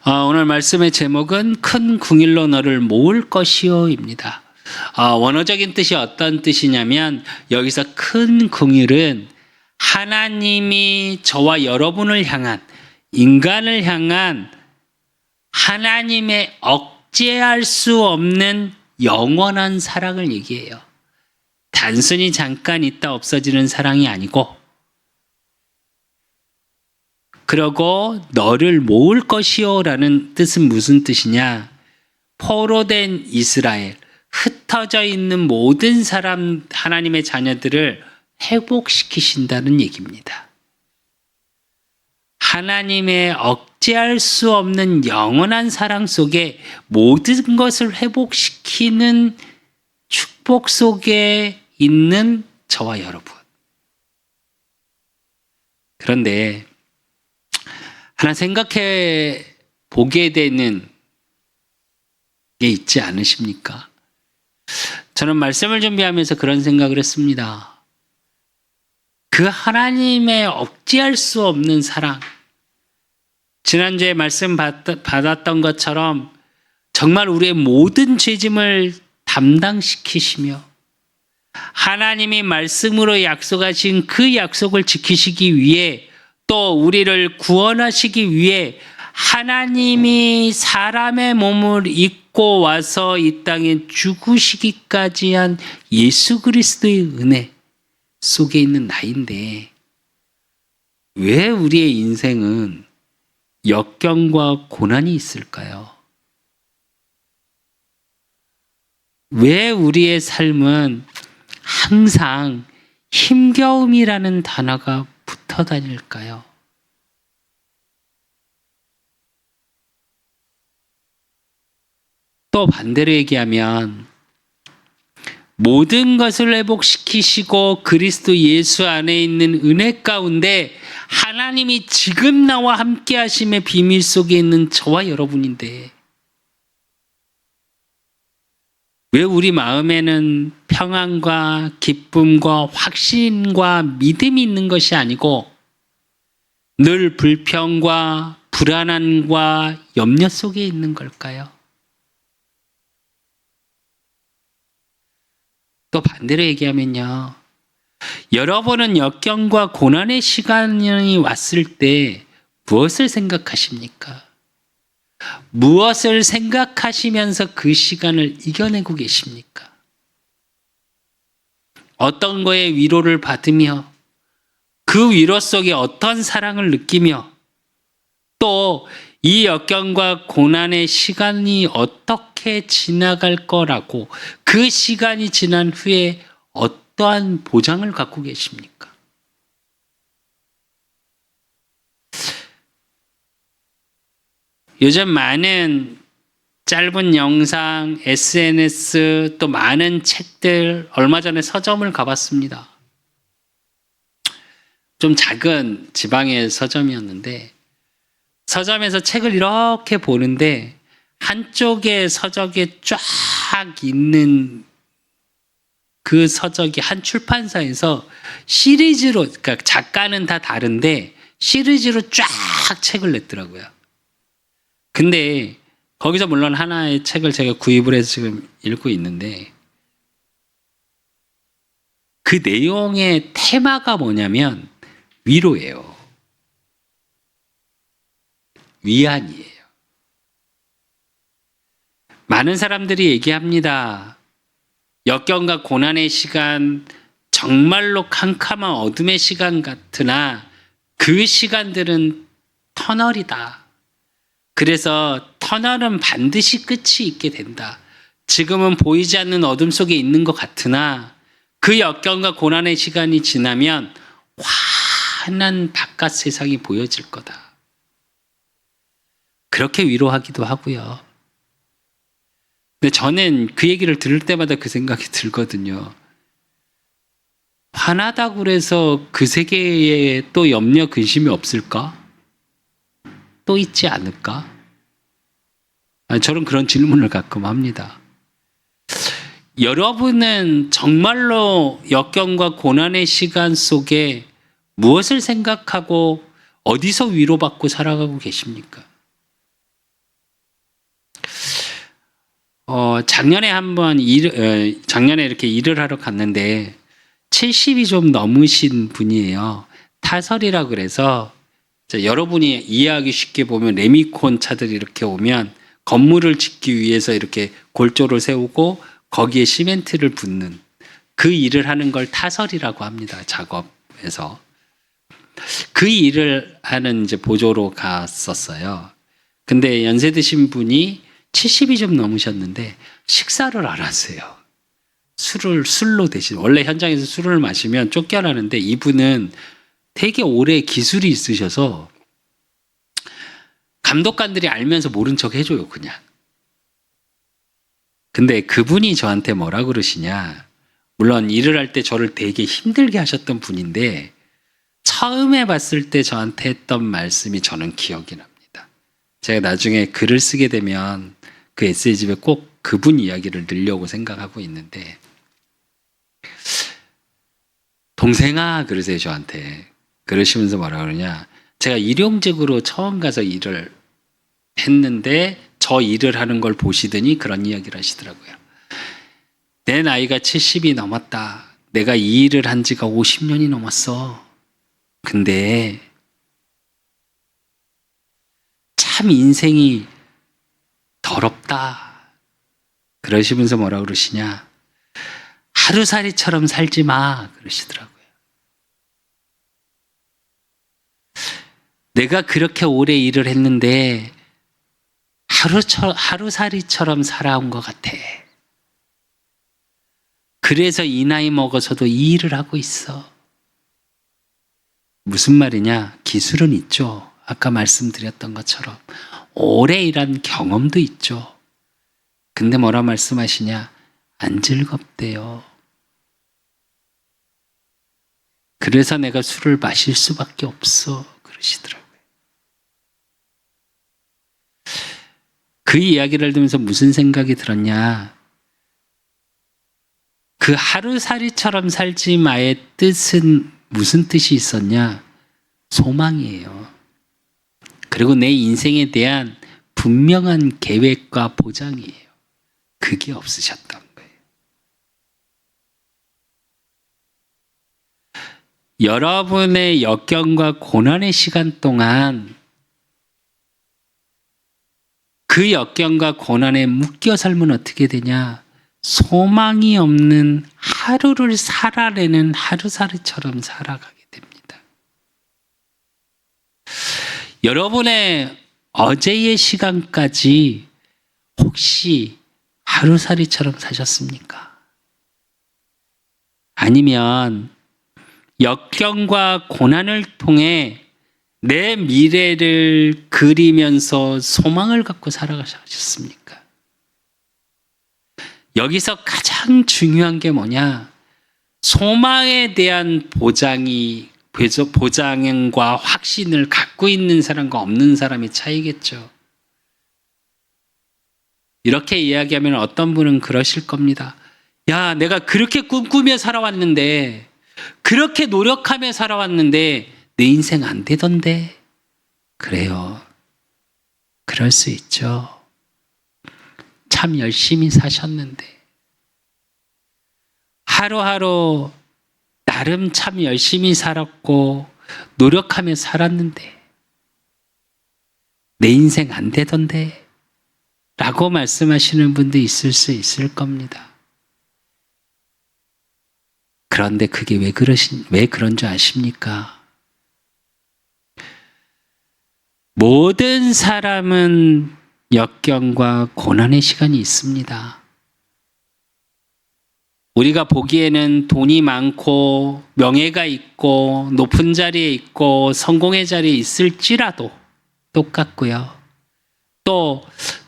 오늘 말씀의 제목은 큰 궁일로 너를 모을 것이요입니다. 원어적인 뜻이 어떤 뜻이냐면 여기서 큰 궁일은 하나님이 저와 여러분을 향한, 인간을 향한 하나님의 억제할 수 없는 영원한 사랑을 얘기해요. 단순히 잠깐 있다 없어지는 사랑이 아니고, 그러고 너를 모을 것이요 라는 뜻은 무슨 뜻이냐? 포로된 이스라엘, 흩어져 있는 모든 사람, 하나님의 자녀들을 회복시키신다는 얘기입니다. 하나님의 억제할 수 없는 영원한 사랑 속에 모든 것을 회복시키는 축복 속에 있는 저와 여러분. 그런데 하나 생각해 보게 되는 게 있지 않으십니까? 저는 말씀을 준비하면서 그런 생각을 했습니다. 그 하나님의 억제할 수 없는 사랑, 지난주에 말씀 받았던 것처럼 정말 우리의 모든 죄짐을 담당시키시며 하나님이 말씀으로 약속하신 그 약속을 지키시기 위해, 또 우리를 구원하시기 위해 하나님이 사람의 몸을 입고 와서 이 땅에 죽으시기까지 한 예수 그리스도의 은혜 속에 있는 나인데, 왜 우리의 인생은 역경과 고난이 있을까요? 왜 우리의 삶은 항상 힘겨움이라는 단어가 붙어 다닐까요? 또 반대로 얘기하면 모든 것을 회복시키시고 그리스도 예수 안에 있는 은혜 가운데 하나님이 지금 나와 함께 하심의 비밀 속에 있는 저와 여러분인데, 왜 우리 마음에는 평안과 기쁨과 확신과 믿음이 있는 것이 아니고 늘 불평과 불안함과 염려 속에 있는 걸까요? 또 반대로 얘기하면요, 여러분은 역경과 고난의 시간이 왔을 때 무엇을 생각하십니까? 무엇을 생각하시면서 그 시간을 이겨내고 계십니까? 어떤 거에 위로를 받으며 그 위로 속에 어떤 사랑을 느끼며, 또 이 역경과 고난의 시간이 어떻게 지나갈 거라고, 그 시간이 지난 후에 어떠한 보장을 갖고 계십니까? 요즘 많은 짧은 영상, SNS, 또 많은 책들, 얼마 전에 서점을 가봤습니다. 좀 작은 지방의 서점이었는데, 서점에서 책을 이렇게 보는데 한쪽에 서적에 쫙 있는 그 서적이 한 출판사에서 시리즈로, 그러니까 작가는 다 다른데 시리즈로 쫙 책을 냈더라고요. 근데 거기서 물론 하나의 책을 제가 구입을 해서 지금 읽고 있는데, 그 내용의 테마가 뭐냐면 위로예요. 위안이에요. 많은 사람들이 얘기합니다. 역경과 고난의 시간, 정말로 캄캄한 어둠의 시간 같으나 그 시간들은 터널이다. 그래서 터널은 반드시 끝이 있게 된다. 지금은 보이지 않는 어둠 속에 있는 것 같으나 그 역경과 고난의 시간이 지나면 환한 바깥 세상이 보여질 거다. 그렇게 위로하기도 하고요. 근데 저는 그 얘기를 들을 때마다 그 생각이 들거든요. 화나다고 그래서 그 세계에 또 염려, 근심이 없을까? 또 있지 않을까? 저는 그런 질문을 가끔 합니다. 여러분은 정말로 역경과 고난의 시간 속에 무엇을 생각하고 어디서 위로받고 살아가고 계십니까? 작년에 작년에 이렇게 일을 하러 갔는데 70이 좀 넘으신 분이에요. 타설이라 그래서 여러분이 이해하기 쉽게 보면 레미콘 차들이 이렇게 오면 건물을 짓기 위해서 이렇게 골조를 세우고 거기에 시멘트를 붓는 그 일을 하는 걸 타설이라고 합니다. 작업에서. 그 일을 하는 이제 보조로 갔었어요. 근데 연세 드신 분이 70이 좀 넘으셨는데 식사를 안 하세요. 술로 대신 원래 현장에서 술을 마시면 쫓겨나는데 이분은 되게 오래 기술이 있으셔서 감독관들이 알면서 모른 척 해줘요, 그냥. 근데 그분이 저한테 뭐라 그러시냐. 물론 일을 할 때 저를 되게 힘들게 하셨던 분인데 처음에 봤을 때 저한테 했던 말씀이 저는 기억이 납니다. 제가 나중에 글을 쓰게 되면 그 에세이집에 꼭 그분 이야기를 넣으려고 생각하고 있는데 동생아 그러세요 저한테. 그러시면서 뭐라 그러냐. 제가 일용직으로 처음 가서 일을 했는데 저 일을 하는 걸 보시더니 그런 이야기를 하시더라고요. 내 나이가 70이 넘었다. 내가 이 일을 한 지가 50년이 넘었어. 근데 참 인생이 더럽다. 그러시면서 뭐라 그러시냐. 하루살이처럼 살지 마. 그러시더라고요. 내가 그렇게 오래 일을 했는데 하루살이처럼 살아온 것 같아. 그래서 이 나이 먹어서도 이 일을 하고 있어. 무슨 말이냐? 기술은 있죠. 아까 말씀드렸던 것처럼 오래 일한 경험도 있죠. 근데 뭐라 말씀하시냐? 안 즐겁대요. 그래서 내가 술을 마실 수밖에 없어. 그러시더라고요. 그 이야기를 들으면서 무슨 생각이 들었냐? 그 하루살이처럼 살지 마의 뜻은 무슨 뜻이 있었냐? 소망이에요. 그리고 내 인생에 대한 분명한 계획과 보장이에요. 그게 없으셨던 거예요. 여러분의 역경과 고난의 시간 동안 그 역경과 고난에 묶여 살면 어떻게 되냐? 소망이 없는 하루를 살아내는 하루살이처럼 살아가게 됩니다. 여러분의 어제의 시간까지 혹시 하루살이처럼 사셨습니까? 아니면 역경과 고난을 통해 내 미래를 그리면서 소망을 갖고 살아가셨습니까? 여기서 가장 중요한 게 뭐냐? 소망에 대한 보장과 확신을 갖고 있는 사람과 없는 사람의 차이겠죠. 이렇게 이야기하면 어떤 분은 그러실 겁니다. 야, 내가 그렇게 꿈꾸며 살아왔는데, 그렇게 노력하며 살아왔는데 내 인생 안 되던데. 그래요. 그럴 수 있죠. 참 열심히 사셨는데 하루하루 나름 참 열심히 살았고 노력하며 살았는데 내 인생 안 되던데 라고 말씀하시는 분도 있을 수 있을 겁니다. 그런데 그게 왜 그런 줄 아십니까? 모든 사람은 역경과 고난의 시간이 있습니다. 우리가 보기에는 돈이 많고 명예가 있고 높은 자리에 있고 성공의 자리에 있을지라도 똑같고요. 또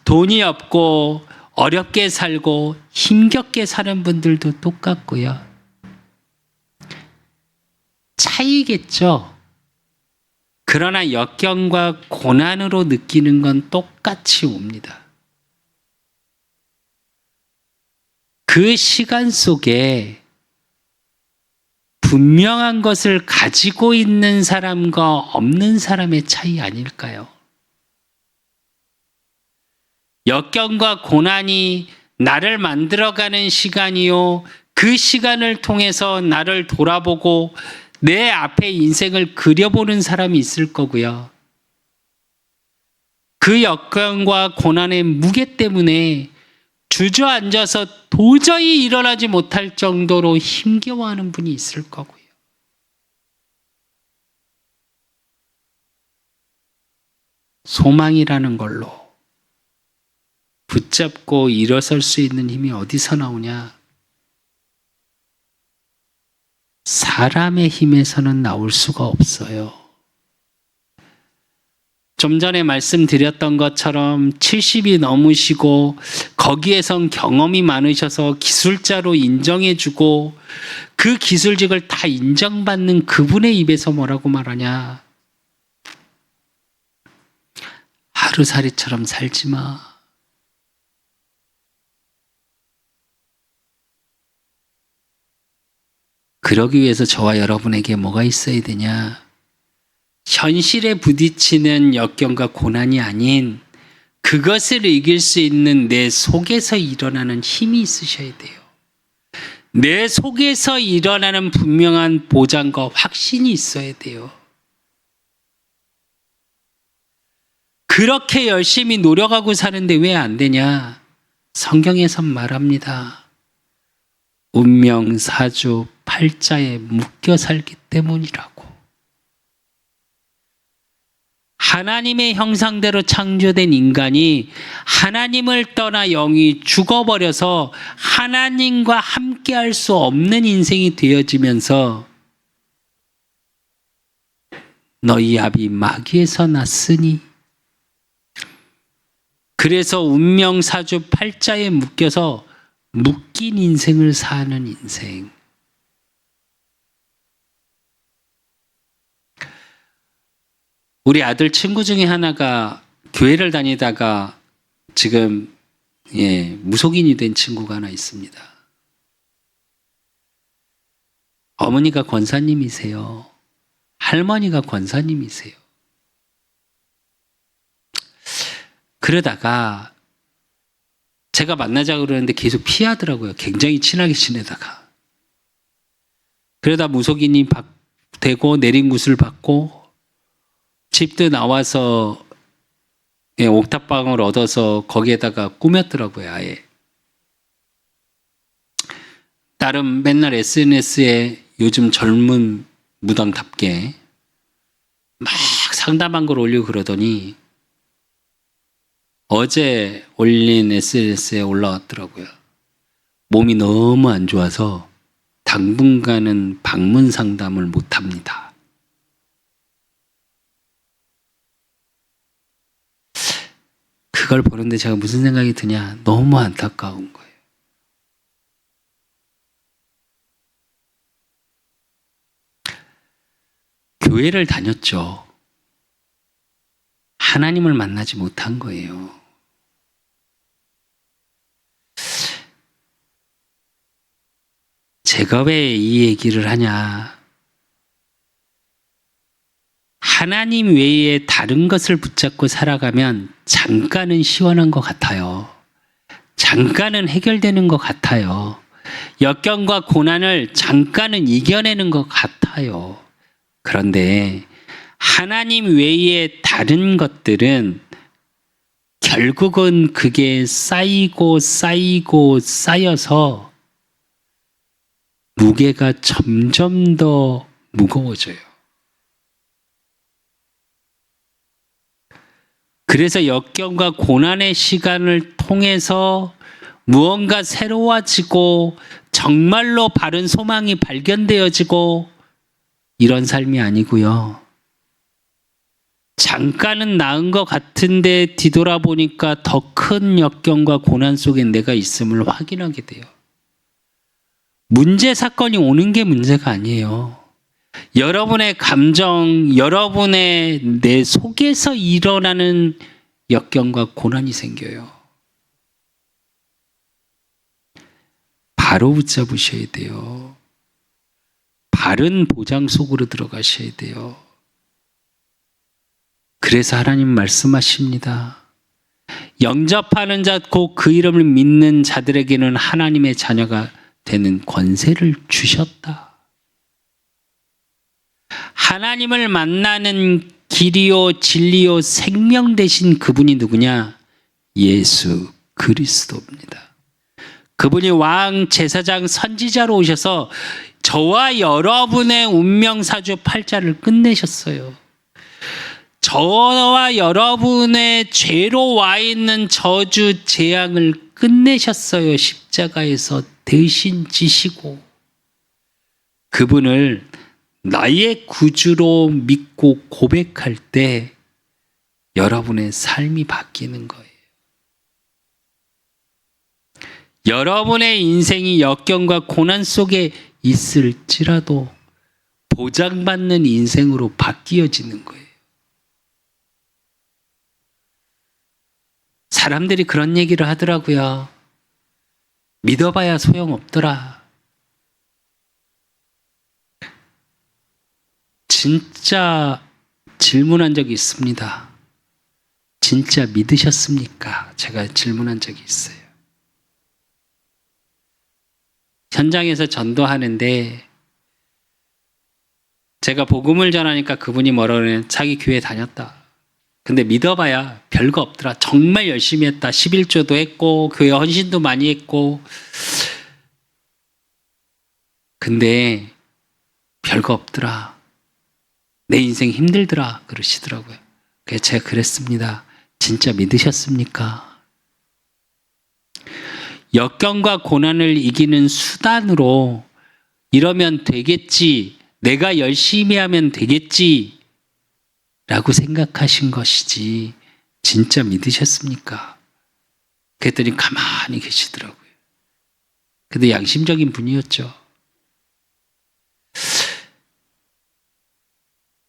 돈이 없고 어렵게 살고 힘겹게 사는 분들도 똑같고요. 차이겠죠. 그러나 역경과 고난으로 느끼는 건 똑같이 옵니다. 그 시간 속에 분명한 것을 가지고 있는 사람과 없는 사람의 차이 아닐까요? 역경과 고난이 나를 만들어가는 시간이요. 그 시간을 통해서 나를 돌아보고 내 앞에 인생을 그려보는 사람이 있을 거고요. 그 역경과 고난의 무게 때문에 주저앉아서 도저히 일어나지 못할 정도로 힘겨워하는 분이 있을 거고요. 소망이라는 걸로 붙잡고 일어설 수 있는 힘이 어디서 나오냐? 사람의 힘에서는 나올 수가 없어요. 좀 전에 말씀드렸던 것처럼 70이 넘으시고 거기에선 경험이 많으셔서 기술자로 인정해주고 그 기술직을 다 인정받는 그분의 입에서 뭐라고 말하냐? 하루살이처럼 살지 마. 그러기 위해서 저와 여러분에게 뭐가 있어야 되냐? 현실에 부딪히는 역경과 고난이 아닌 그것을 이길 수 있는 내 속에서 일어나는 힘이 있으셔야 돼요. 내 속에서 일어나는 분명한 보장과 확신이 있어야 돼요. 그렇게 열심히 노력하고 사는데 왜 안 되냐? 성경에선 말합니다. 운명사주 팔자에 묶여 살기 때문이라고. 하나님의 형상대로 창조된 인간이 하나님을 떠나 영이 죽어버려서 하나님과 함께할 수 없는 인생이 되어지면서 너희 아비 마귀에서 났으니 그래서 운명사주 팔자에 묶여서 묶인 인생을 사는 인생. 우리 아들 친구 중에 하나가 교회를 다니다가 지금 무속인이 된 친구가 하나 있습니다. 어머니가 권사님이세요. 할머니가 권사님이세요. 그러다가 제가 만나자고 그러는데 계속 피하더라고요. 굉장히 친하게 지내다가. 그러다 무속인이 되고 내린 굿을 받고 집도 나와서 옥탑방을 얻어서 거기에다가 꾸몄더라고요. 아예. 나름 맨날 SNS에 요즘 젊은 무당답게 막 상담한 걸 올리고 그러더니 어제 올린 SNS에 올라왔더라고요. 몸이 너무 안 좋아서 당분간은 방문 상담을 못합니다. 그걸 보는데 제가 무슨 생각이 드냐? 너무 안타까운 거예요. 교회를 다녔죠. 하나님을 만나지 못한 거예요. 제가 왜 이 얘기를 하냐? 하나님 외에 다른 것을 붙잡고 살아가면 잠깐은 시원한 것 같아요. 잠깐은 해결되는 것 같아요. 역경과 고난을 잠깐은 이겨내는 것 같아요. 그런데 하나님 외에 다른 것들은 결국은 그게 쌓이고 쌓여서 무게가 점점 더 무거워져요. 그래서 역경과 고난의 시간을 통해서 무언가 새로워지고 정말로 바른 소망이 발견되어지고 이런 삶이 아니고요. 잠깐은 나은 것 같은데 뒤돌아보니까 더 큰 역경과 고난 속에 내가 있음을 확인하게 돼요. 문제 사건이 오는 게 문제가 아니에요. 여러분의 감정, 여러분의 내 속에서 일어나는 역경과 고난이 생겨요. 바로 붙잡으셔야 돼요. 바른 보장 속으로 들어가셔야 돼요. 그래서 하나님 말씀하십니다. 영접하는 자, 곧 그 이름을 믿는 자들에게는 하나님의 자녀가 되는 권세를 주셨다. 하나님을 만나는 길이요 진리요 생명 되신 그분이 누구냐? 예수 그리스도입니다. 그분이 왕, 제사장, 선지자로 오셔서 저와 여러분의 운명사주 팔자를 끝내셨어요. 저와 여러분의 죄로 와 있는 저주 재앙을 끝내셨어요. 십자가에서 대신 지시고. 그분을 나의 구주로 믿고 고백할 때 여러분의 삶이 바뀌는 거예요. 여러분의 인생이 역경과 고난 속에 있을지라도 보장받는 인생으로 바뀌어지는 거예요. 사람들이 그런 얘기를 하더라고요. 믿어봐야 소용없더라. 진짜 질문한 적이 있습니다. 진짜 믿으셨습니까? 제가 질문한 적이 있어요. 현장에서 전도하는데 제가 복음을 전하니까 그분이 뭐라고 그러냐면 자기 교회 다녔다. 근데 믿어봐야 별거 없더라. 정말 열심히 했다. 11조도 했고 교회 헌신도 많이 했고 근데 별거 없더라. 내 인생 힘들더라 그러시더라고요. 그래서 제가 그랬습니다. 진짜 믿으셨습니까? 역경과 고난을 이기는 수단으로 이러면 되겠지, 내가 열심히 하면 되겠지 라고 생각하신 것이지 진짜 믿으셨습니까? 그랬더니 가만히 계시더라고요. 근데 양심적인 분이었죠.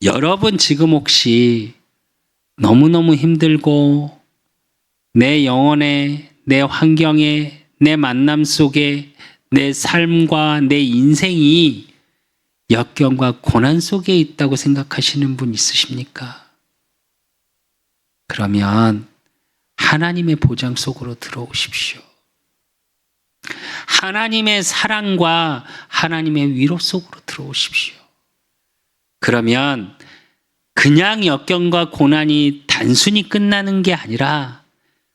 여러분 지금 혹시 너무너무 힘들고 내 영혼에, 내 환경에, 내 만남 속에 내 삶과 내 인생이 역경과 고난 속에 있다고 생각하시는 분 있으십니까? 그러면 하나님의 보장 속으로 들어오십시오. 하나님의 사랑과 하나님의 위로 속으로 들어오십시오. 그러면 그냥 역경과 고난이 단순히 끝나는 게 아니라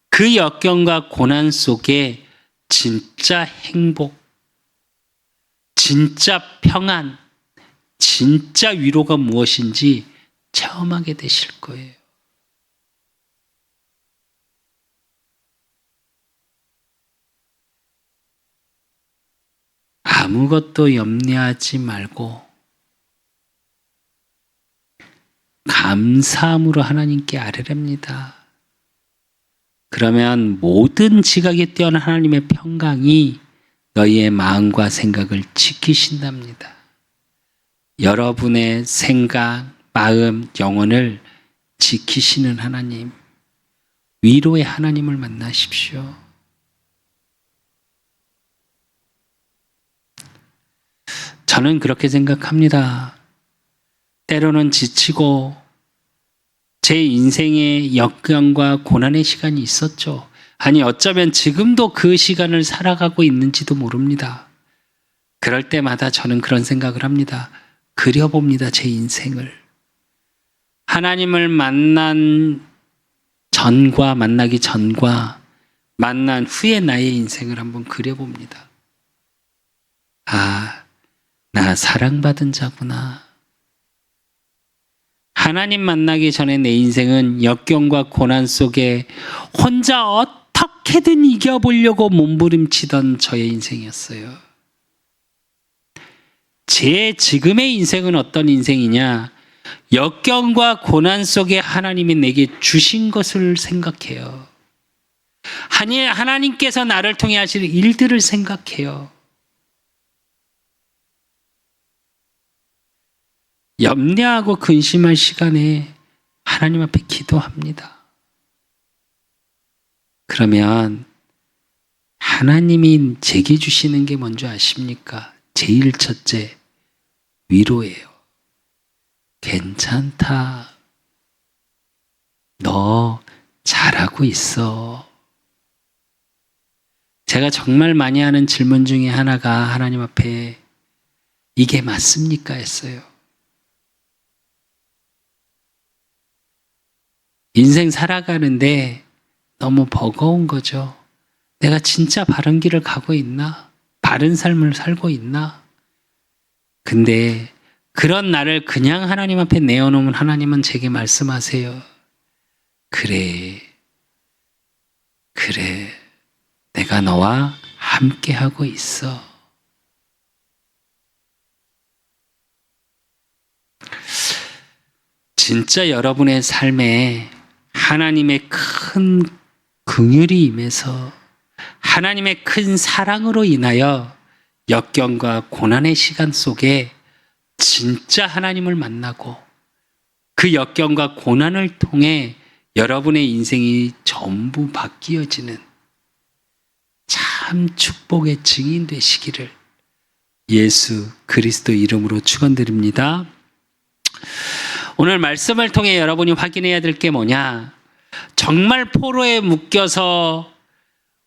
그 역경과 고난 속에 진짜 행복, 진짜 평안, 진짜 위로가 무엇인지 체험하게 되실 거예요. 아무것도 염려하지 말고 감사함으로 하나님께 아뢰랍니다. 그러면 모든 지각에 뛰어난 하나님의 평강이 너희의 마음과 생각을 지키신답니다. 여러분의 생각, 마음, 영혼을 지키시는 하나님, 위로의 하나님을 만나십시오. 저는 그렇게 생각합니다. 때로는 지치고 제 인생에 역경과 고난의 시간이 있었죠. 아니 어쩌면 지금도 그 시간을 살아가고 있는지도 모릅니다. 그럴 때마다 저는 그런 생각을 합니다. 그려봅니다. 제 인생을. 하나님을 만난 전과 만나기 전과 만난 후의 나의 인생을 한번 그려봅니다. 아, 나 사랑받은 자구나. 하나님 만나기 전에 내 인생은 역경과 고난 속에 혼자 어떻게든 이겨보려고 몸부림치던 저의 인생이었어요. 제 지금의 인생은 어떤 인생이냐? 역경과 고난 속에 하나님이 내게 주신 것을 생각해요. 아니, 하나님께서 나를 통해 하실 일들을 생각해요. 염려하고 근심할 시간에 하나님 앞에 기도합니다. 그러면 하나님이 제게 주시는 게 뭔지 아십니까? 제일 첫째, 위로예요. 괜찮다. 너 잘하고 있어. 제가 정말 많이 하는 질문 중에 하나가 하나님 앞에 이게 맞습니까? 했어요. 인생 살아가는데 너무 버거운 거죠. 내가 진짜 바른 길을 가고 있나? 바른 삶을 살고 있나? 근데 그런 나를 그냥 하나님 앞에 내어놓으면 하나님은 제게 말씀하세요. 그래. 내가 너와 함께 하고 있어. 진짜 여러분의 삶에 하나님의 큰 긍휼이 임해서 하나님의 큰 사랑으로 인하여 역경과 고난의 시간 속에 진짜 하나님을 만나고 그 역경과 고난을 통해 여러분의 인생이 전부 바뀌어지는 참 축복의 증인 되시기를 예수 그리스도 이름으로 축원드립니다. 오늘 말씀을 통해 여러분이 확인해야 될 게 뭐냐? 정말 포로에 묶여서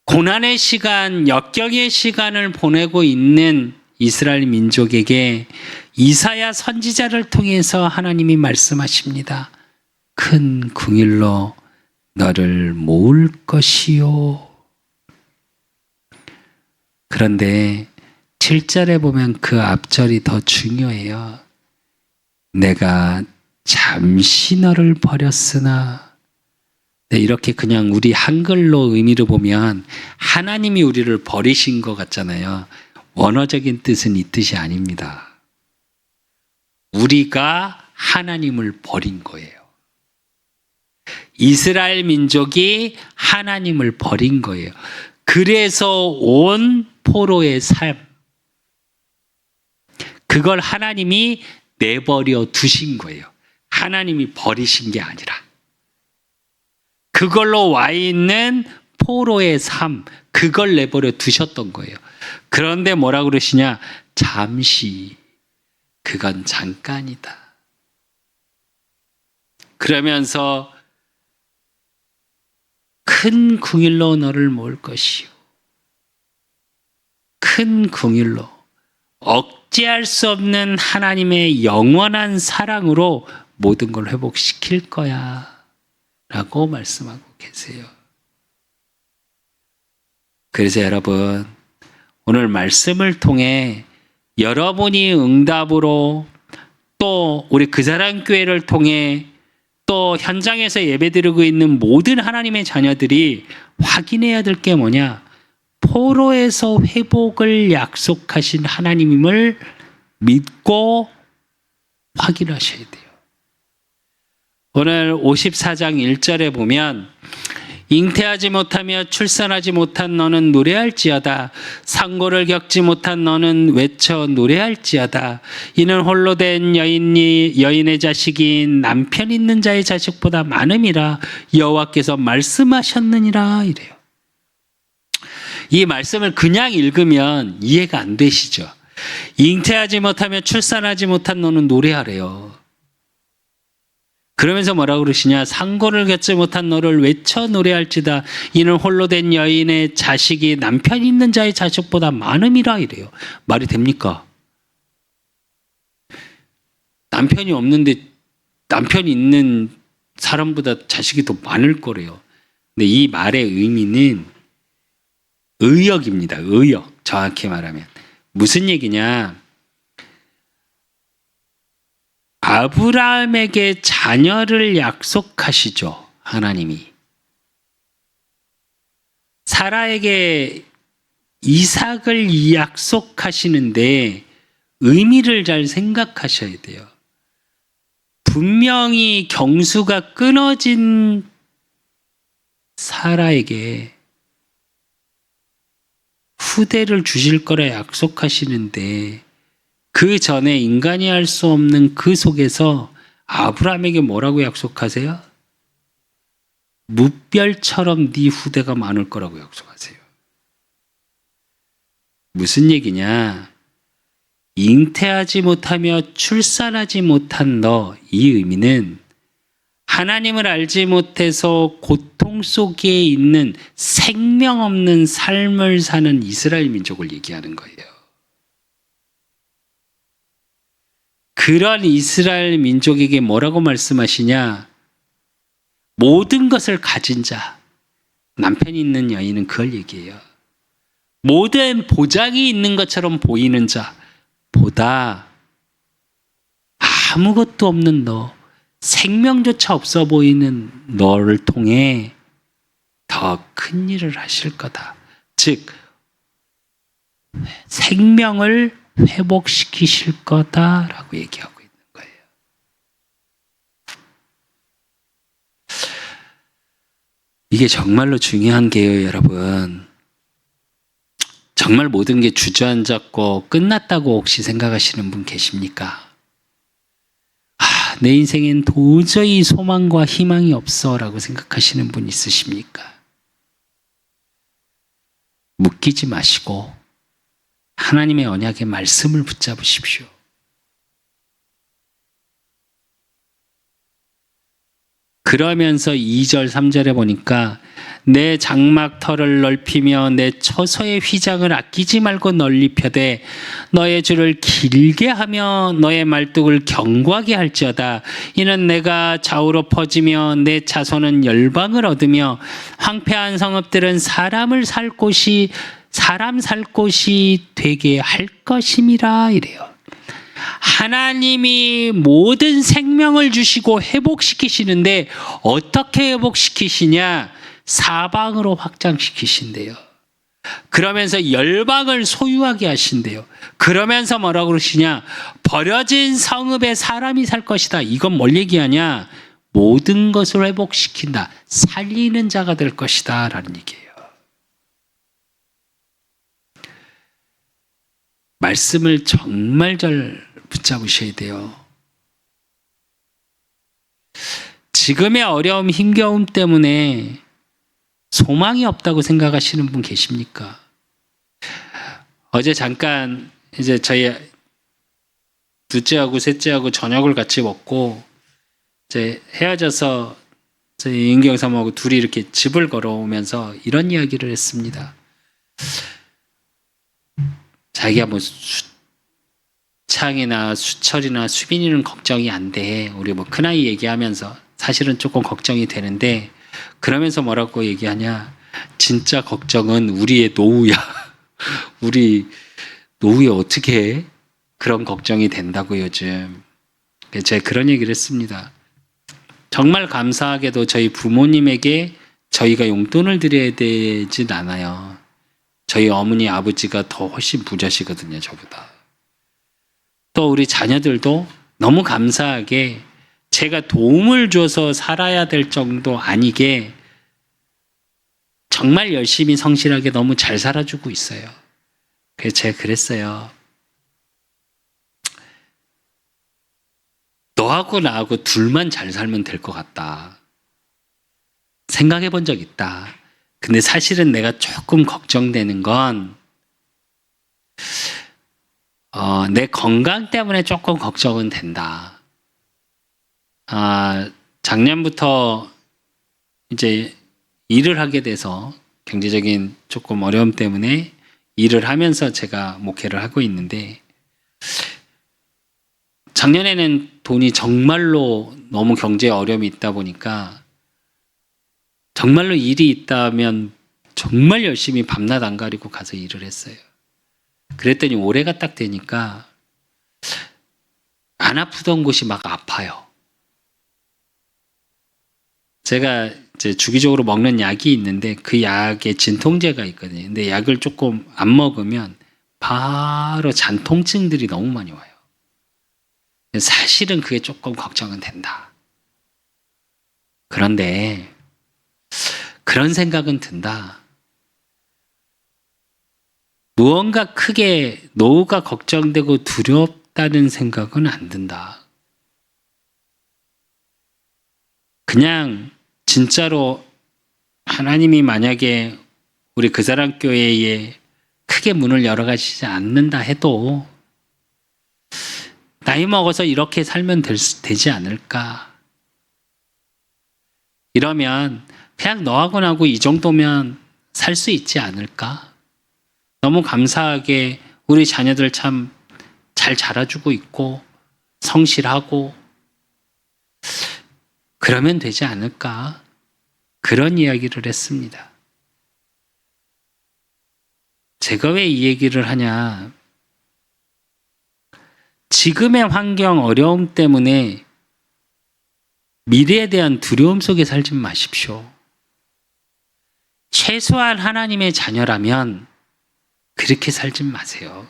고난의 시간, 역경의 시간을 보내고 있는 이스라엘 민족에게 이사야 선지자를 통해서 하나님이 말씀하십니다. 큰 긍휼로 너를 모을 것이요. 그런데 7절에 보면 그 앞절이 더 중요해요. 내가 잠시 너를 버렸으나. 이렇게 그냥 우리 한글로 의미를 보면 하나님이 우리를 버리신 것 같잖아요. 원어적인 뜻은 이 뜻이 아닙니다. 우리가 하나님을 버린 거예요. 이스라엘 민족이 하나님을 버린 거예요. 그래서 온 포로의 삶, 그걸 하나님이 내버려 두신 거예요. 하나님이 버리신 게 아니라. 그걸로 와 있는 포로의 삶, 그걸 내버려 두셨던 거예요. 그런데 뭐라고 그러시냐? 잠시, 그건 잠깐이다. 그러면서 큰 긍휼로 너를 모을 것이요. 큰 긍휼로 억제할 수 없는 하나님의 영원한 사랑으로 모든 걸 회복시킬 거야 라고 말씀하고 계세요. 그래서 여러분, 오늘 말씀을 통해 여러분이 응답으로 또 우리 그사랑교회를 통해 또 현장에서 예배드리고 있는 모든 하나님의 자녀들이 확인해야 될 게 뭐냐? 포로에서 회복을 약속하신 하나님임을 믿고 확인하셔야 돼요. 오늘 54장 1절에 보면 잉태하지 못하며 출산하지 못한 너는 노래할지어다. 상고를 겪지 못한 너는 외쳐 노래할지어다. 이는 홀로 된 여인의 자식이 남편 있는 자의 자식보다 많음이라 여호와께서 말씀하셨느니라 이래요. 이 말씀을 그냥 읽으면 이해가 안 되시죠? 잉태하지 못하며 출산하지 못한 너는 노래하래요. 그러면서 뭐라고 그러시냐? 상고를 겪지 못한 너를 외쳐 노래할지다. 이는 홀로 된 여인의 자식이 남편 있는 자의 자식보다 많음이라 이래요. 말이 됩니까? 남편이 없는데 남편 있는 사람보다 자식이 더 많을 거래요. 근데 이 말의 의미는 의역입니다. 의역. 정확히 말하면. 무슨 얘기냐? 아브라함에게 자녀를 약속하시죠. 하나님이. 사라에게 이삭을 약속하시는데 의미를 잘 생각하셔야 돼요. 분명히 경수가 끊어진 사라에게 후대를 주실 거라 약속하시는데 그 전에 인간이 할 수 없는 그 속에서 아브라함에게 뭐라고 약속하세요? 무별처럼 네 후대가 많을 거라고 약속하세요. 무슨 얘기냐? 잉태하지 못하며 출산하지 못한 너, 이 의미는 하나님을 알지 못해서 고통 속에 있는 생명 없는 삶을 사는 이스라엘 민족을 얘기하는 거예요. 그런 이스라엘 민족에게 뭐라고 말씀하시냐? 모든 것을 가진 자, 남편이 있는 여인은 그걸 얘기해요. 모든 보장이 있는 것처럼 보이는 자보다 아무것도 없는 너, 생명조차 없어 보이는 너를 통해 더 큰 일을 하실 거다. 즉, 생명을 회복시키실 거다라고 얘기하고 있는 거예요. 이게 정말로 중요한 게요, 여러분. 정말 모든 게 주저앉았고 끝났다고 혹시 생각하시는 분 계십니까? 내 인생엔 도저히 소망과 희망이 없어 라고 생각하시는 분 있으십니까? 묶이지 마시고 하나님의 언약의 말씀을 붙잡으십시오. 그러면서 2절, 3절에 보니까 내 장막터를 넓히며 내 처소의 휘장을 아끼지 말고 널리 펴되 너의 줄을 길게 하며 너의 말뚝을 견고하게 할지어다. 이는 내가 좌우로 퍼지며 내 자손은 열방을 얻으며 황폐한 성읍들은 사람 살 곳이 되게 할 것임이라 이래요. 하나님이 모든 생명을 주시고 회복시키시는데 어떻게 회복시키시냐? 사방으로 확장시키신대요. 그러면서 열방을 소유하게 하신대요. 그러면서 뭐라고 그러시냐? 버려진 성읍에 사람이 살 것이다. 이건 뭘 얘기하냐? 모든 것을 회복시킨다. 살리는 자가 될 것이다 라는 얘기예요. 말씀을 정말 잘 붙잡으셔야 돼요. 지금의 어려움, 힘겨움 때문에 소망이 없다고 생각하시는 분 계십니까? 어제 잠깐 이제 저희 둘째하고 셋째하고 저녁을 같이 먹고 이제 헤어져서 저희 인경 사모하고 둘이 이렇게 집을 걸어오면서 이런 이야기를 했습니다. 자기가 뭐 수창이나 수철이나 수빈이는 걱정이 안 돼. 우리 뭐 큰아이 얘기하면서 사실은 조금 걱정이 되는데 그러면서 뭐라고 얘기하냐? 진짜 걱정은 우리의 노후야. 우리 노후에 어떻게 해? 그런 걱정이 된다고 요즘. 제가 그런 얘기를 했습니다. 정말 감사하게도 저희 부모님에게 저희가 용돈을 드려야 되진 않아요. 저희 어머니 아버지가 더 훨씬 부자시거든요, 저보다. 또 우리 자녀들도 너무 감사하게 제가 도움을 줘서 살아야 될 정도 아니게 정말 열심히 성실하게 너무 잘 살아주고 있어요. 그래서 제가 그랬어요. 너하고 나하고 둘만 잘 살면 될 것 같다. 생각해 본 적 있다. 근데 사실은 내가 조금 걱정되는 건 내 건강 때문에 조금 걱정은 된다. 작년부터 이제 일을 하게 돼서 경제적인 조금 어려움 때문에 일을 하면서 제가 목회를 하고 있는데 작년에는 돈이 정말로 너무 경제에 어려움이 있다 보니까 정말로 일이 있다면 정말 열심히 밤낮 안 가리고 가서 일을 했어요. 그랬더니 올해가 딱 되니까 안 아프던 곳이 막 아파요. 제가 이제 주기적으로 먹는 약이 있는데 그 약에 진통제가 있거든요. 근데 약을 조금 안 먹으면 바로 잔통증들이 너무 많이 와요. 사실은 그게 조금 걱정은 된다. 그런데 그런 생각은 든다. 무언가 크게 노후가 걱정되고 두렵다는 생각은 안 든다. 그냥 진짜로 하나님이 만약에 우리 그 사람 교회에 크게 문을 열어가시지 않는다 해도 나이 먹어서 이렇게 살면 되지 않을까. 이러면 그냥 너하고 나하고 이 정도면 살 수 있지 않을까? 너무 감사하게 우리 자녀들 참 잘 자라주고 있고 성실하고 그러면 되지 않을까? 그런 이야기를 했습니다. 제가 왜 이 얘기를 하냐? 지금의 환경 어려움 때문에 미래에 대한 두려움 속에 살지 마십시오. 최소한 하나님의 자녀라면 그렇게 살지 마세요.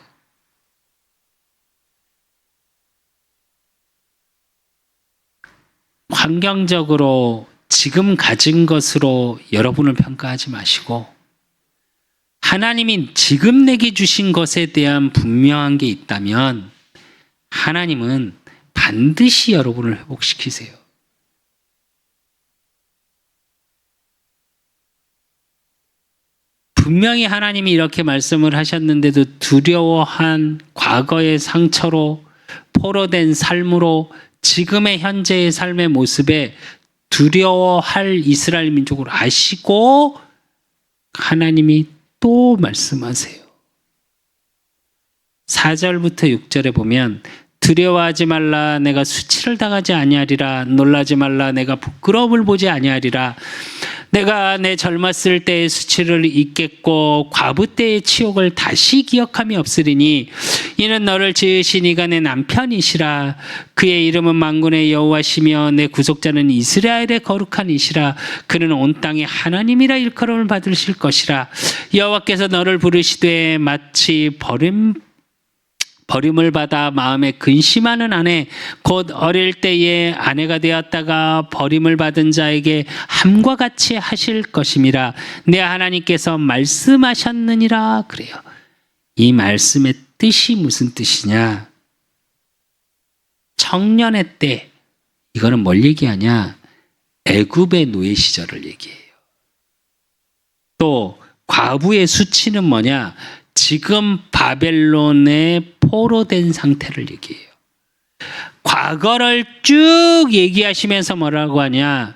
환경적으로 지금 가진 것으로 여러분을 평가하지 마시고 하나님이 지금 내게 주신 것에 대한 분명한 게 있다면 하나님은 반드시 여러분을 회복시키세요. 분명히 하나님이 이렇게 말씀을 하셨는데도 두려워한 과거의 상처로 포로된 삶으로 지금의 현재의 삶의 모습에 두려워할 이스라엘 민족을 아시고 하나님이 또 말씀하세요. 4절부터 6절에 보면 두려워하지 말라 내가 수치를 당하지 아니하리라 놀라지 말라 내가 부끄러움을 보지 아니하리라 내가 내 젊었을 때의 수치를 잊겠고 과부 때의 치욕을 다시 기억함이 없으리니 이는 너를 지으신 이가 내 남편이시라 그의 이름은 만군의 여호와시며 내 구속자는 이스라엘의 거룩한 이시라 그는 온 땅의 하나님이라 일컬음을 받으실 것이라 여호와께서 너를 부르시되 마치 버림을 받아 마음에 근심하는 아내 곧 어릴 때에 아내가 되었다가 버림을 받은 자에게 함과 같이 하실 것임이라 내 하나님께서 말씀하셨느니라 그래요. 이 말씀의 뜻이 무슨 뜻이냐? 청년의 때 이거는 뭘 얘기하냐? 애굽의 노예 시절을 얘기해요. 또 과부의 수치는 뭐냐? 지금 바벨론에 포로된 상태를 얘기해요. 과거를 쭉 얘기하시면서 뭐라고 하냐?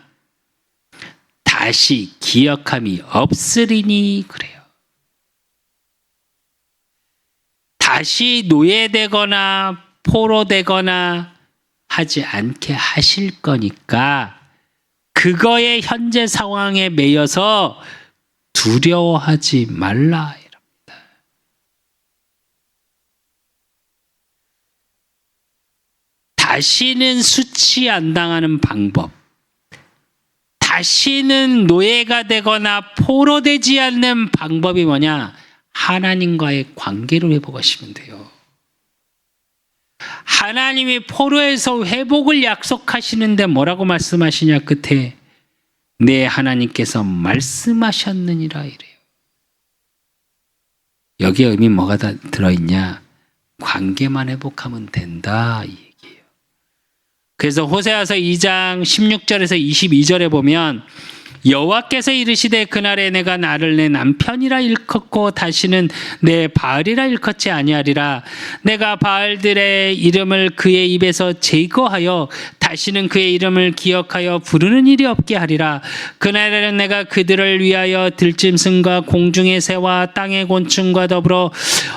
다시 기억함이 없으리니 그래요. 다시 노예되거나 포로되거나 하지 않게 하실 거니까 그거의 현재 상황에 매여서 두려워하지 말라. 다시는 수치 안 당하는 방법, 다시는 노예가 되거나 포로되지 않는 방법이 뭐냐? 하나님과의 관계를 회복하시면 돼요. 하나님이 포로에서 회복을 약속하시는데 뭐라고 말씀하시냐? 끝에 내 하나님께서 말씀하셨느니라 이래요. 여기에 의미 뭐가 다 들어있냐? 관계만 회복하면 된다. 그래서 호세아서 2장 16절에서 22절에 보면 여호와께서 이르시되 그날에 내가 나를 내 남편이라 일컫고 다시는 내 바알이라 일컫지 아니하리라 내가 바알들의 이름을 그의 입에서 제거하여 다시는 그의 이름을 기억하여 부르는 일이 없게 하리라 그날에는 내가 그들을 위하여 들짐승과 공중의 새와 땅의 곤충과 더불어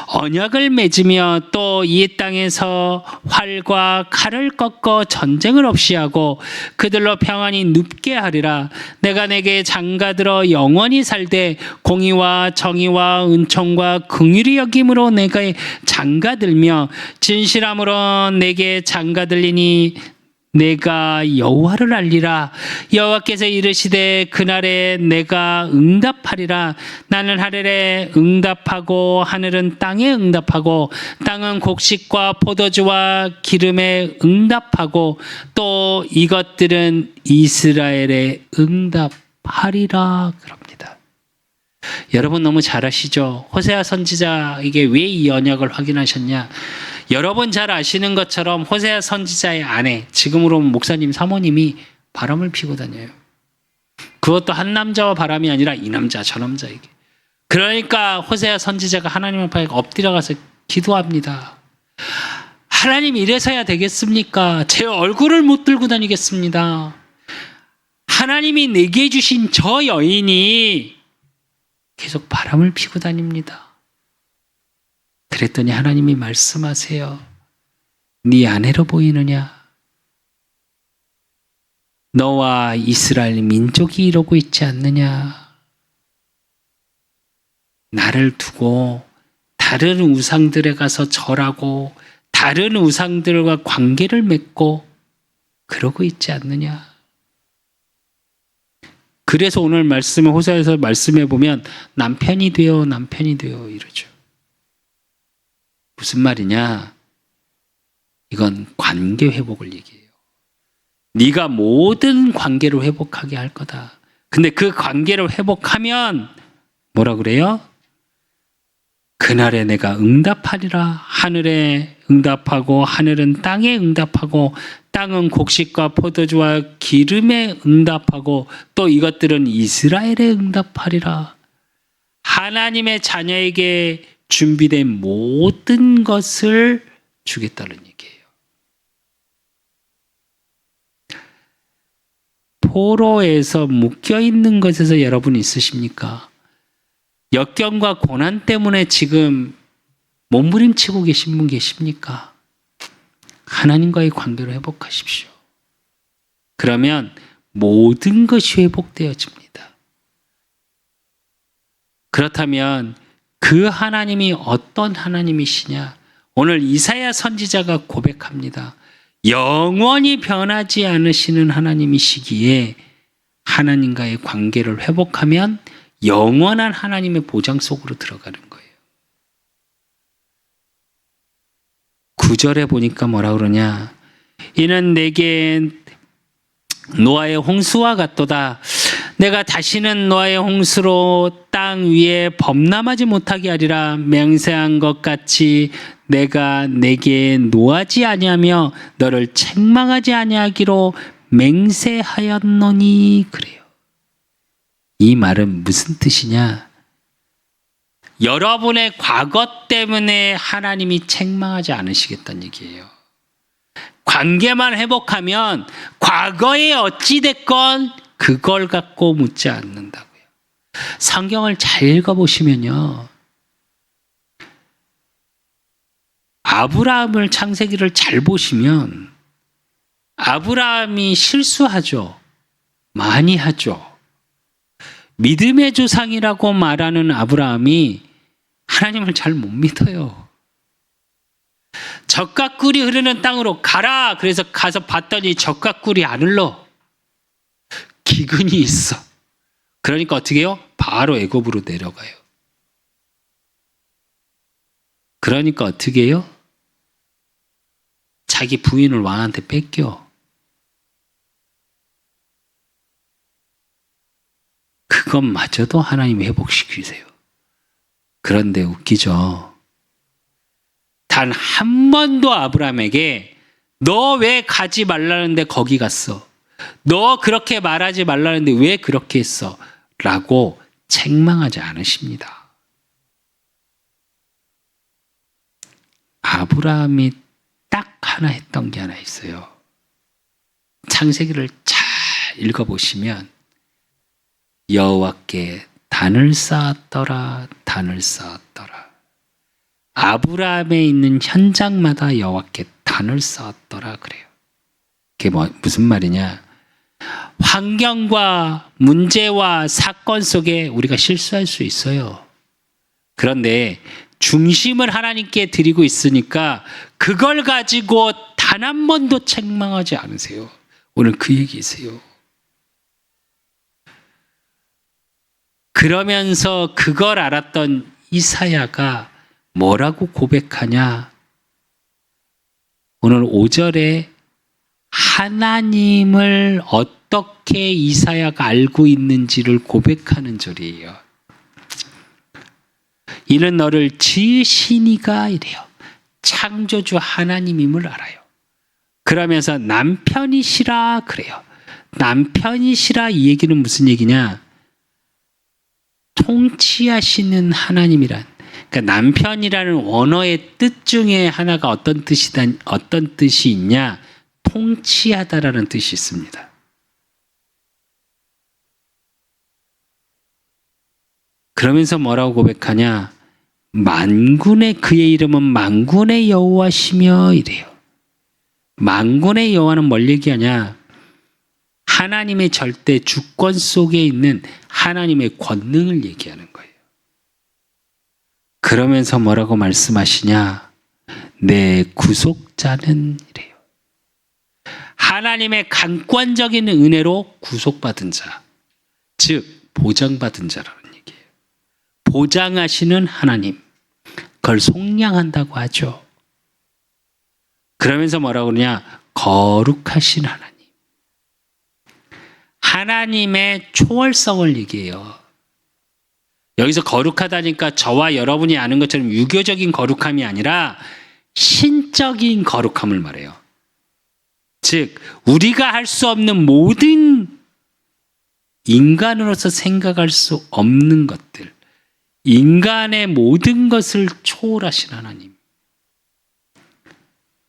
언약을 맺으며 또 이 땅에서 활과 칼을 꺾어 전쟁을 없이 하고 그들로 평안히 눕게 하리라 내가 내게 장가들어 영원히 살되 공의와 정의와 은총과 긍휼히 여김으로 내가 장가들며 진실함으로 내게 장가들리니 내가 여호와를 알리라 여호와께서 이르시되 그날에 내가 응답하리라 나는 하늘에 응답하고 하늘은 땅에 응답하고 땅은 곡식과 포도주와 기름에 응답하고 또 이것들은 이스라엘에 응답하리라 그럽니다. 여러분 너무 잘 아시죠? 호세아 선지자에게 왜 이 언약을 확인하셨냐? 여러분 잘 아시는 것처럼 호세아 선지자의 아내, 지금으로 목사님 사모님이 바람을 피고 다녀요. 그것도 한 남자와 바람이 아니라 이 남자 저 남자에게. 그러니까 호세아 선지자가 하나님 앞에 엎드려 가서 기도합니다. 하나님 이래서야 되겠습니까? 제 얼굴을 못 들고 다니겠습니다. 하나님이 내게 주신 저 여인이 계속 바람을 피고 다닙니다. 그랬더니 하나님이 말씀하세요. 네 아내로 보이느냐? 너와 이스라엘 민족이 이러고 있지 않느냐? 나를 두고 다른 우상들에 가서 절하고 다른 우상들과 관계를 맺고 그러고 있지 않느냐? 그래서 오늘 말씀을 호세아에서 말씀해 보면 남편이 되어 이러죠. 무슨 말이냐? 이건 관계 회복을 얘기해요. 네가 모든 관계를 회복하게 할 거다. 근데 그 관계를 회복하면 뭐라 그래요? 그날에 내가 응답하리라. 하늘에 응답하고 하늘은 땅에 응답하고 땅은 곡식과 포도주와 기름에 응답하고 또 이것들은 이스라엘에 응답하리라. 하나님의 자녀에게 준비된 모든 것을 주겠다는 얘기예요. 포로에서 묶여있는 것에서 여러분 있으십니까? 역경과 고난 때문에 지금 몸부림치고 계신 분 계십니까? 하나님과의 관계를 회복하십시오. 그러면 모든 것이 회복되어집니다. 그렇다면 그 하나님이 어떤 하나님이시냐? 오늘 이사야 선지자가 고백합니다. 영원히 변하지 않으시는 하나님이시기에 하나님과의 관계를 회복하면 영원한 하나님의 보장 속으로 들어가는 거예요. 9절에 보니까 뭐라 그러냐? 이는 내게 노아의 홍수와 같도다. 내가 다시는 노아의 홍수로 땅 위에 범람하지 못하게 하리라. 맹세한 것 같이 내가 내게 노하지 아니하며 너를 책망하지 아니하기로 맹세하였노니. 그래요. 이 말은 무슨 뜻이냐? 여러분의 과거 때문에 하나님이 책망하지 않으시겠다는 얘기예요. 관계만 회복하면 과거에 어찌됐건 그걸 갖고 묻지 않는다고요. 성경을 잘 읽어보시면요. 아브라함을 창세기를 잘 보시면 아브라함이 실수하죠. 많이 하죠. 믿음의 조상이라고 말하는 아브라함이 하나님을 잘 못 믿어요. 젖과 꿀이 흐르는 땅으로 가라. 그래서 가서 봤더니 젖과 꿀이 안 흘러. 기근이 있어. 그러니까 어떻게 해요? 바로 애굽으로 내려가요. 그러니까 어떻게 해요? 자기 부인을 왕한테 뺏겨. 그것마저도 하나님이 회복시키세요. 그런데 웃기죠. 단 한 번도 아브라함에게 너 왜 가지 말라는데 거기 갔어? 너 그렇게 말하지 말라는데 왜 그렇게 했어? 라고 책망하지 않으십니다. 아브라함이 딱 하나 했던 게 하나 있어요. 창세기를 잘 읽어보시면 여호와께 단을 쌓았더라. 단을 쌓았더라. 아브라함에 있는 현장마다 여호와께 단을 쌓았더라 그래요. 그게 무슨 말이냐? 환경과 문제와 사건 속에 우리가 실수할 수 있어요. 그런데 중심을 하나님께 드리고 있으니까 그걸 가지고 단 한 번도 책망하지 않으세요. 오늘 그 얘기세요. 그러면서 그걸 알았던 이사야가 뭐라고 고백하냐? 오늘 5절에 하나님을 어떻게 이사야가 알고 있는지를 고백하는 절이에요. 이는 너를 지으시니가 이래요. 창조주 하나님임을 알아요. 그러면서 남편이시라 그래요. 남편이시라 이 얘기는 무슨 얘기냐? 통치하시는 하나님이란, 그러니까 남편이라는 원어의 뜻 중에 하나가 어떤 뜻이 있냐? 통치하다라는 뜻이 있습니다. 그러면서 뭐라고 고백하냐? 만군의 그의 이름은 만군의 여호와시며 이래요. 만군의 여호와는 뭘 얘기하냐? 하나님의 절대 주권 속에 있는 하나님의 권능을 얘기하는 거예요. 그러면서 뭐라고 말씀하시냐? 내 구속자는 이래요. 하나님의 강권적인 은혜로 구속받은 자, 즉 보장받은 자라는 얘기예요. 보장하시는 하나님, 그걸 속량한다고 하죠. 그러면서 뭐라고 그러냐? 거룩하신 하나님. 하나님의 초월성을 얘기해요. 여기서 거룩하다니까 저와 여러분이 아는 것처럼 유교적인 거룩함이 아니라 신적인 거룩함을 말해요. 즉 우리가 할 수 없는 모든 인간으로서 생각할 수 없는 것들, 인간의 모든 것을 초월하신 하나님.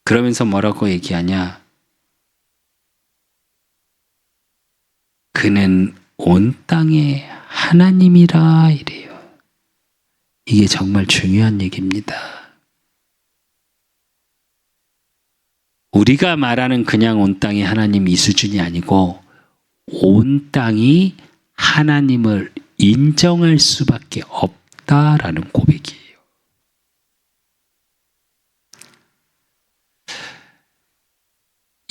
그러면서 뭐라고 얘기하냐? 그는 온 땅의 하나님이라 이래요. 이게 정말 중요한 얘기입니다. 우리가 말하는 그냥 온 땅의 하나님 이 수준이 아니고 온 땅이 하나님을 인정할 수밖에 없다라는 고백이에요.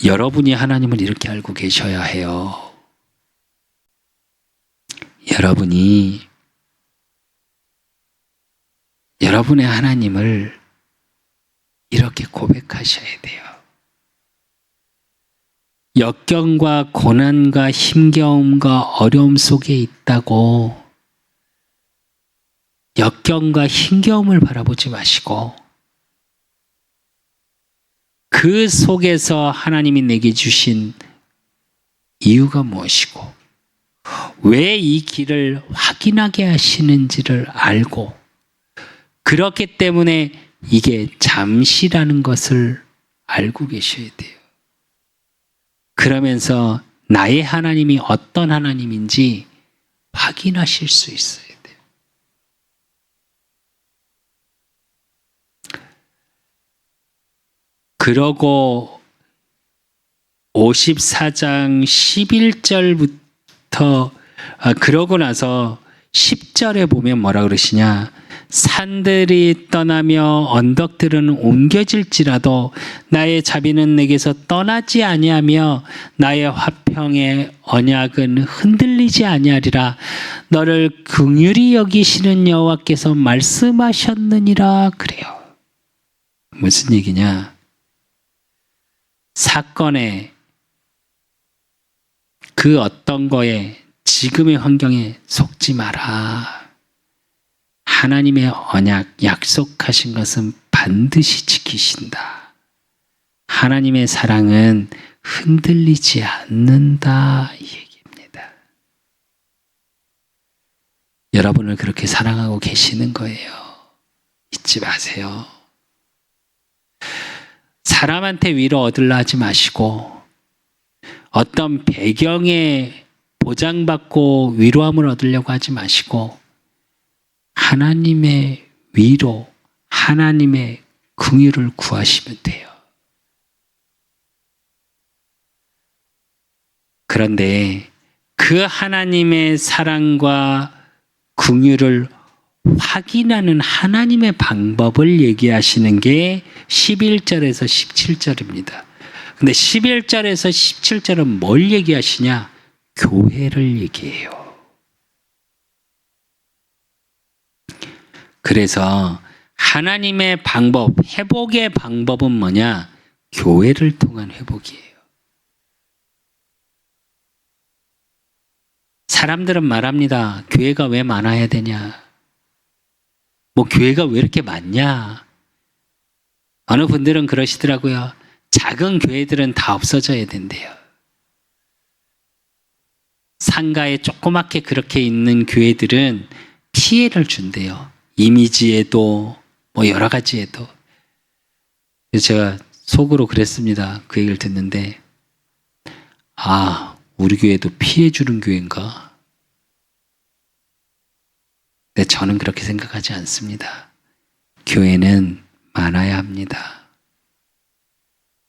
여러분이 하나님을 이렇게 알고 계셔야 해요. 여러분이 여러분의 하나님을 이렇게 고백하셔야 돼요. 역경과 고난과 힘겨움과 어려움 속에 있다고 역경과 힘겨움을 바라보지 마시고 그 속에서 하나님이 내게 주신 이유가 무엇이고 왜 이 길을 확인하게 하시는지를 알고 그렇기 때문에 이게 잠시라는 것을 알고 계셔야 돼요. 그러면서 나의 하나님이 어떤 하나님인지 확인하실 수 있어야 돼요. 그러고 54장 11절부터 그러고 나서 10절에 보면 뭐라 그러시냐? 산들이 떠나며 언덕들은 옮겨질지라도 나의 자비는 내게서 떠나지 아니하며 나의 화평의 언약은 흔들리지 아니하리라. 너를 긍휼히 여기시는 여호와께서 말씀하셨느니라 그래요. 무슨 얘기냐? 사건에 그 어떤 거에 지금의 환경에 속지 마라. 하나님의 언약, 약속하신 것은 반드시 지키신다. 하나님의 사랑은 흔들리지 않는다. 이 얘기입니다. 여러분을 그렇게 사랑하고 계시는 거예요. 잊지 마세요. 사람한테 위로 얻으려 하지 마시고 어떤 배경에 보장받고 위로함을 얻으려고 하지 마시고 하나님의 위로, 하나님의 긍휼을 구하시면 돼요. 그런데 그 하나님의 사랑과 긍휼을 확인하는 하나님의 방법을 얘기하시는 게 11절에서 17절입니다. 근데 11절에서 17절은 뭘 얘기하시냐? 교회를 얘기해요. 그래서 하나님의 방법, 회복의 방법은 뭐냐? 교회를 통한 회복이에요. 사람들은 말합니다. 교회가 왜 많아야 되냐? 뭐 교회가 왜 이렇게 많냐? 어느 분들은 그러시더라고요. 작은 교회들은 다 없어져야 된대요. 상가에 조그맣게 그렇게 있는 교회들은 피해를 준대요. 이미지에도 뭐 여러 가지에도. 그래서 제가 속으로 그랬습니다. 그 얘기를 듣는데 우리 교회도 피해 주는 교회인가? 근데 저는 그렇게 생각하지 않습니다. 교회는 많아야 합니다.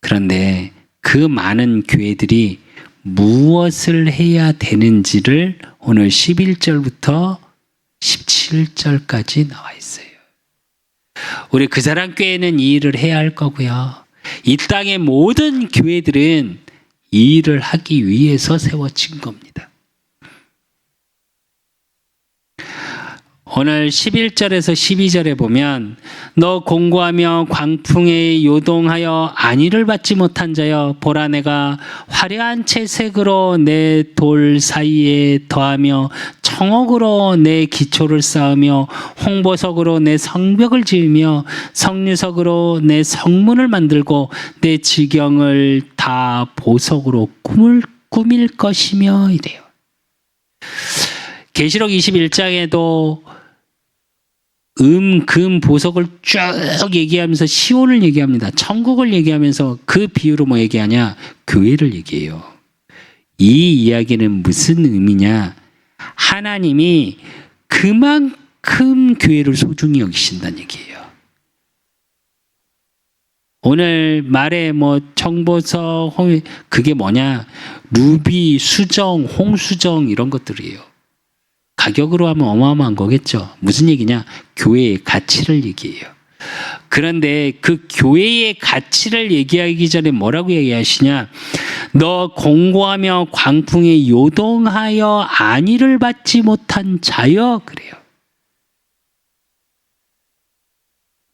그런데 그 많은 교회들이 무엇을 해야 되는지를 오늘 11절부터 17절까지 나와 있어요. 우리 그 사람 교회는 이 일을 해야 할 거고요. 이 땅의 모든 교회들은 이 일을 하기 위해서 세워진 겁니다. 오늘 11절에서 12절에 보면 너 공고하며 광풍에 요동하여 안위를 받지 못한 자여 보라 내가 화려한 채색으로 내 돌 사이에 더하며 청옥으로 내 기초를 쌓으며 홍보석으로 내 성벽을 지으며 석류석으로 내 성문을 만들고 내 지경을 다 보석으로 꾸밀 것이며 이래요. 계시록 21장에도 금, 보석을 쭉 얘기하면서 시온을 얘기합니다. 천국을 얘기하면서 그 비유로 뭐 얘기하냐? 교회를 얘기해요. 이 이야기는 무슨 의미냐? 하나님이 그만큼 교회를 소중히 여기신다는 얘기예요. 오늘 말에 뭐 청보석, 그게 뭐냐? 루비, 수정, 홍수정 이런 것들이에요. 가격으로 하면 어마어마한 거겠죠. 무슨 얘기냐? 교회의 가치를 얘기해요. 그런데 그 교회의 가치를 얘기하기 전에 뭐라고 얘기하시냐? 너 공고하며 광풍에 요동하여 안위를 받지 못한 자여 그래요.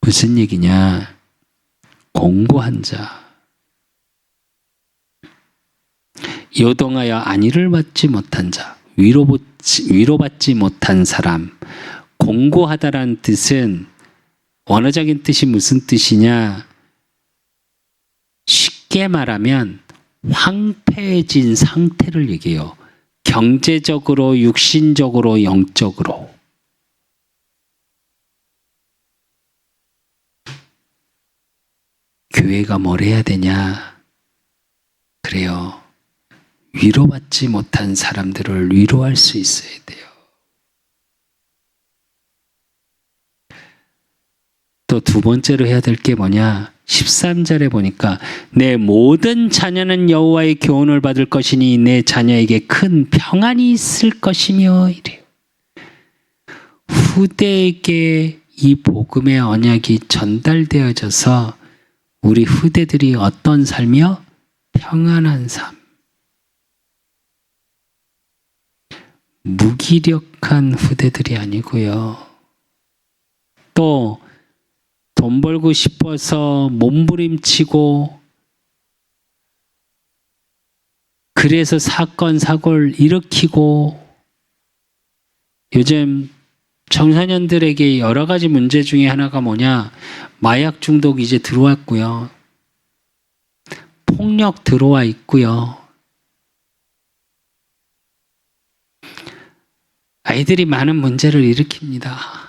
무슨 얘기냐? 공고한 자. 요동하여 안위를 받지 못한 자. 위로받지 못한 사람. 공고하다라는 뜻은 원어적인 뜻이 무슨 뜻이냐? 쉽게 말하면 황폐해진 상태를 얘기해요. 경제적으로, 육신적으로, 영적으로. 교회가 뭘 해야 되냐? 그래요. 위로받지 못한 사람들을 위로할 수 있어야 돼요. 또 두 번째로 해야 될 게 뭐냐? 13절에 보니까 내 모든 자녀는 여호와의 교훈을 받을 것이니 내 자녀에게 큰 평안이 있을 것이며 이래요. 후대에게 이 복음의 언약이 전달되어져서 우리 후대들이 어떤 삶이요? 평안한 삶. 무기력한 후대들이 아니고요. 또 돈 벌고 싶어서 몸부림치고 그래서 사건 사고를 일으키고 요즘 청소년들에게 여러 가지 문제 중에 하나가 뭐냐? 마약 중독 이제 들어왔고요. 폭력 들어와 있고요. 아이들이 많은 문제를 일으킵니다.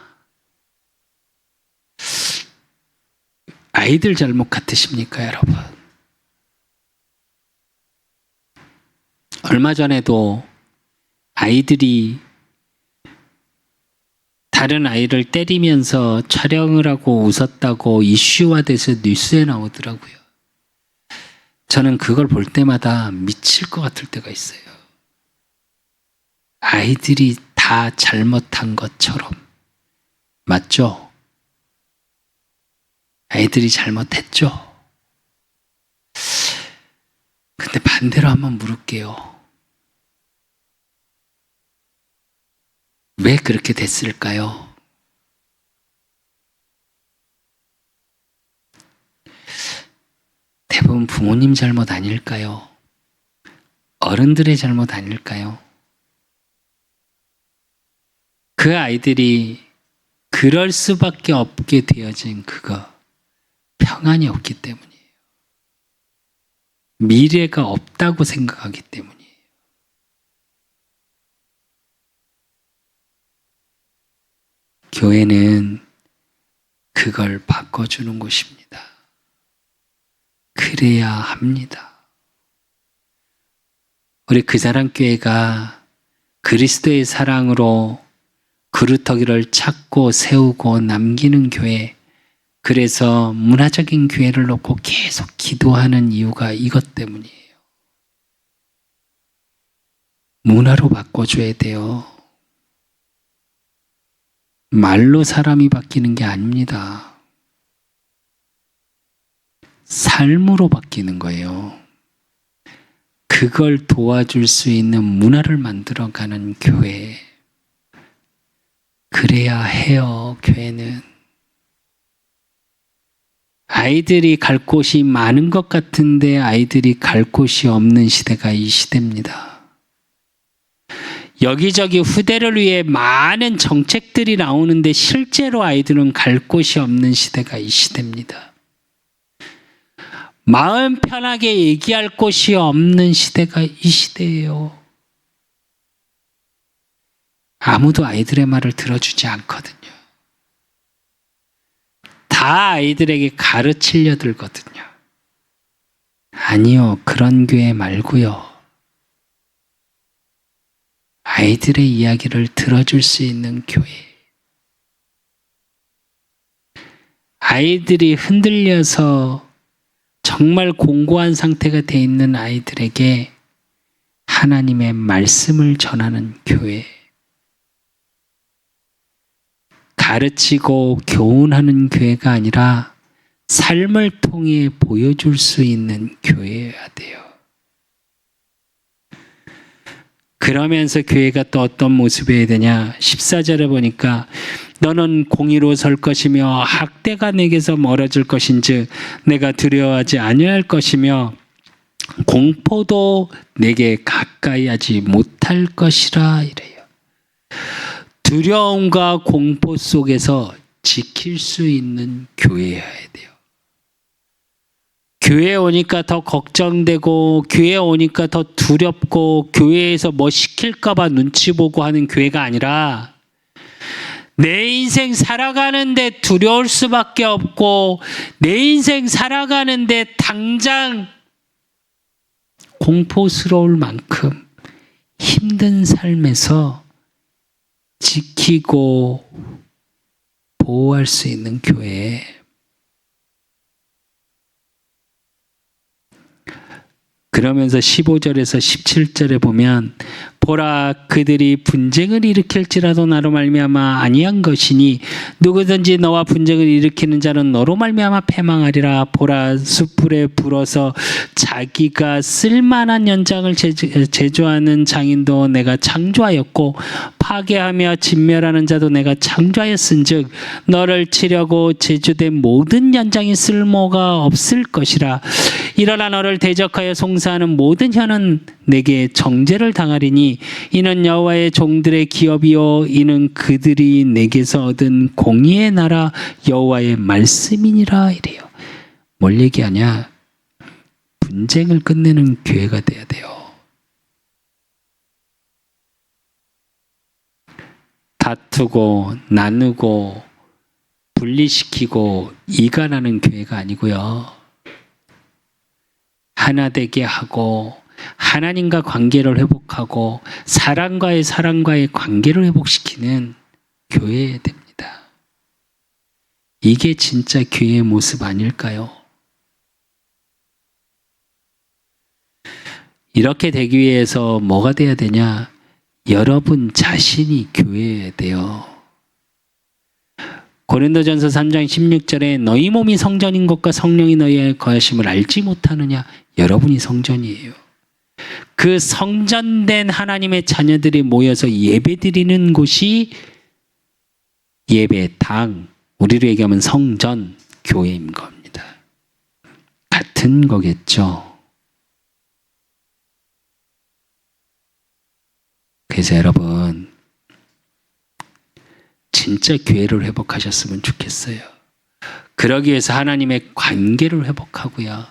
아이들 잘못 같으십니까, 여러분? 얼마 전에도 아이들이 다른 아이를 때리면서 촬영을 하고 웃었다고 이슈화돼서 뉴스에 나오더라고요. 저는 그걸 볼 때마다 미칠 것 같을 때가 있어요. 아이들이 다 잘못한 것처럼. 맞죠? 아이들이 잘못했죠? 근데 반대로 한번 물을게요. 왜 그렇게 됐을까요? 대부분 부모님 잘못 아닐까요? 어른들의 잘못 아닐까요? 그 아이들이 그럴 수밖에 없게 되어진 그거, 평안이 없기 때문이에요. 미래가 없다고 생각하기 때문이에요. 교회는 그걸 바꿔주는 곳입니다. 그래야 합니다. 우리 그 사람 교회가 그리스도의 사랑으로 그루터기를 찾고 세우고 남기는 교회. 그래서 문화적인 교회를 놓고 계속 기도하는 이유가 이것 때문이에요. 문화로 바꿔줘야 돼요. 말로 사람이 바뀌는 게 아닙니다. 삶으로 바뀌는 거예요. 그걸 도와줄 수 있는 문화를 만들어가는 교회. 그래야 해요, 교회는. 아이들이 갈 곳이 많은 것 같은데 아이들이 갈 곳이 없는 시대가 이 시대입니다. 여기저기 후대를 위해 많은 정책들이 나오는데 실제로 아이들은 갈 곳이 없는 시대가 이 시대입니다. 마음 편하게 얘기할 곳이 없는 시대가 이 시대예요. 아무도 아이들의 말을 들어주지 않거든요. 다 아이들에게 가르치려 들거든요. 아니요, 그런 교회 말고요. 아이들의 이야기를 들어줄 수 있는 교회. 아이들이 흔들려서 정말 공고한 상태가 돼 있는 아이들에게 하나님의 말씀을 전하는 교회. 가르치고 교훈하는 교회가 아니라 삶을 통해 보여줄 수 있는 교회여야 돼요. 그러면서 교회가 또 어떤 모습이어야 되냐? 14절에 보니까 너는 공의로 설 것이며 학대가 내게서 멀어질 것인즉 내가 두려워하지 아니할 것이며 공포도 내게 가까이 하지 못할 것이라 이래요. 두려움과 공포 속에서 지킬 수 있는 교회여야 돼요. 교회에 오니까 더 걱정되고 교회에 오니까 더 두렵고 교회에서 뭐 시킬까 봐 눈치 보고 하는 교회가 아니라 내 인생 살아가는데 두려울 수밖에 없고 내 인생 살아가는데 당장 공포스러울 만큼 힘든 삶에서 지키고 보호할 수 있는 교회. 그러면서 15절에서 17절에 보면 보라 그들이 분쟁을 일으킬지라도 나로 말미암아 아니한 것이니 누구든지 너와 분쟁을 일으키는 자는 너로 말미암아 패망하리라. 보라 숯불에 불어서 자기가 쓸만한 연장을 제조하는 장인도 내가 창조하였고 파괴하며 진멸하는 자도 내가 창조하였은즉 너를 치려고 제조된 모든 연장이 쓸모가 없을 것이라. 일어나 너를 대적하여 송사하는 모든 혀는 내게 정죄를 당하리니 이는 여호와의 종들의 기업이요 이는 그들이 내게서 얻은 공의의 나라 여호와의 말씀이니라 이래요. 뭘 얘기하냐? 분쟁을 끝내는 교회가 돼야 돼요. 다투고 나누고 분리시키고 이간하는 교회가 아니고요. 하나 되게 하고 하나님과 관계를 회복하고 사람과의 관계를 회복시키는 교회여야 됩니다. 이게 진짜 교회의 모습 아닐까요? 이렇게 되기 위해서 뭐가 돼야 되냐? 여러분 자신이 교회여야 돼요. 고린도전서 3장 16절에 너희 몸이 성전인 것과 성령이 너희의 거하심을 알지 못하느냐? 여러분이 성전이에요. 그 성전된 하나님의 자녀들이 모여서 예배드리는 곳이 예배당, 우리로 얘기하면 성전, 교회인 겁니다. 같은 거겠죠. 그래서 여러분 진짜 교회를 회복하셨으면 좋겠어요. 그러기 위해서 하나님의 관계를 회복하고요.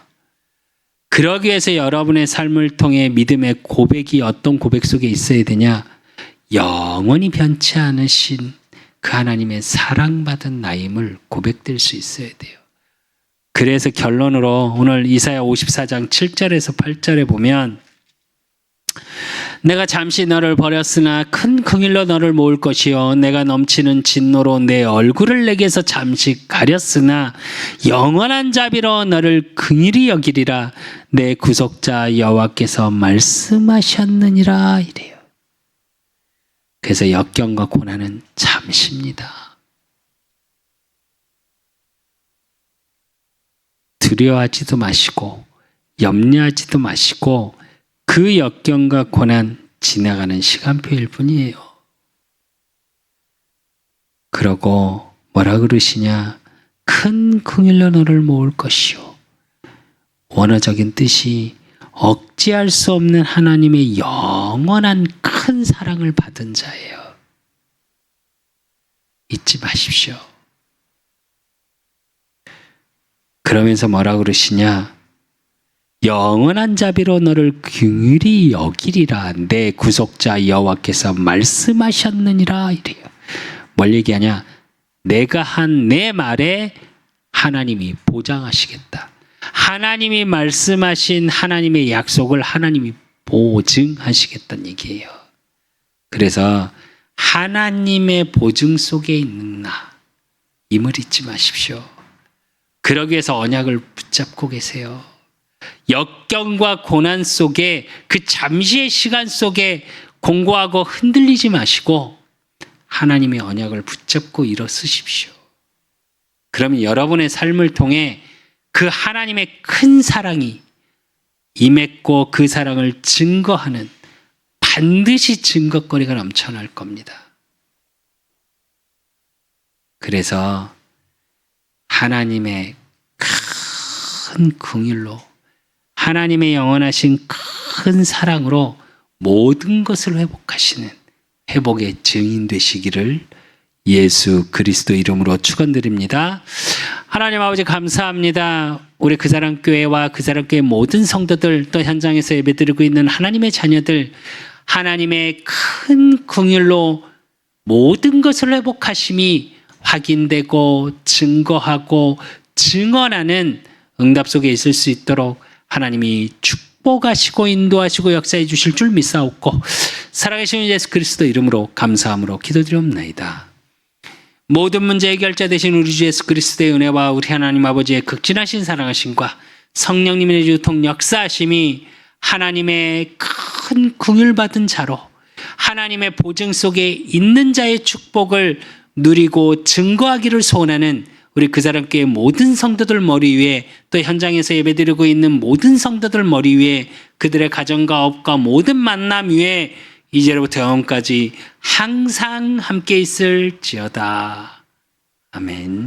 그러기 위해서 여러분의 삶을 통해 믿음의 고백이 어떤 고백 속에 있어야 되냐? 영원히 변치 않으신 그 하나님의 사랑받은 나임을 고백될 수 있어야 돼요. 그래서 결론으로 오늘 이사야 54장 7절에서 8절에 보면 내가 잠시 너를 버렸으나 큰 긍휼로 너를 모을 것이요 내가 넘치는 진노로 내 얼굴을 내게서 잠시 가렸으나 영원한 자비로 너를 긍휼히 여기리라 내 구속자 여호와께서 말씀하셨느니라 이래요. 그래서 역경과 고난은 잠시입니다. 두려워하지도 마시고 염려하지도 마시고 그 역경과 고난 지나가는 시간표일 뿐이에요. 그러고 뭐라 그러시냐? 큰 긍휼로 너를 모을 것이요. 원어적인 뜻이 억제할 수 없는 하나님의 영원한 큰 사랑을 받은 자예요. 잊지 마십시오. 그러면서 뭐라 그러시냐? 영원한 자비로 너를 긍휼히 여기리라 내 구속자 여호와께서 말씀하셨느니라 이래요. 뭘 얘기하냐? 내가 한 내 말에 하나님이 보장하시겠다. 하나님이 말씀하신 하나님의 약속을 하나님이 보증하시겠다는 얘기예요. 그래서 하나님의 보증 속에 있는 나, 임을 잊지 마십시오. 그러기 위해서 언약을 붙잡고 계세요. 역경과 고난 속에 그 잠시의 시간 속에 공고하고 흔들리지 마시고 하나님의 언약을 붙잡고 일어서십시오. 그러면 여러분의 삶을 통해 그 하나님의 큰 사랑이 임했고 그 사랑을 증거하는 반드시 증거거리가 넘쳐날 겁니다. 그래서 하나님의 큰 긍휼로 하나님의 영원하신 큰 사랑으로 모든 것을 회복하시는 회복의 증인 되시기를 예수 그리스도 이름으로 축원드립니다. 하나님 아버지 감사합니다. 우리 그사랑교회와 그사랑교회 모든 성도들 또 현장에서 예배드리고 있는 하나님의 자녀들 하나님의 큰 긍휼로 모든 것을 회복하심이 확인되고 증거하고 증언하는 응답 속에 있을 수 있도록 하나님이 축복하시고 인도하시고 역사해 주실 줄 믿사옵고 살아계신 예수 그리스도 이름으로 감사함으로 기도드리옵나이다. 모든 문제 해결자 되신 우리 주 예수 그리스도의 은혜와 우리 하나님 아버지의 극진하신 사랑하심과 성령님의 유통 역사하심이 하나님의 큰 긍휼 받은 자로 하나님의 보증 속에 있는 자의 축복을 누리고 증거하기를 소원하는 우리 그사랑교회 모든 성도들 머리 위에 또 현장에서 예배드리고 있는 모든 성도들 머리 위에 그들의 가정과 업과 모든 만남 위에 이제로부터 영원까지 항상 함께 있을지어다. 아멘.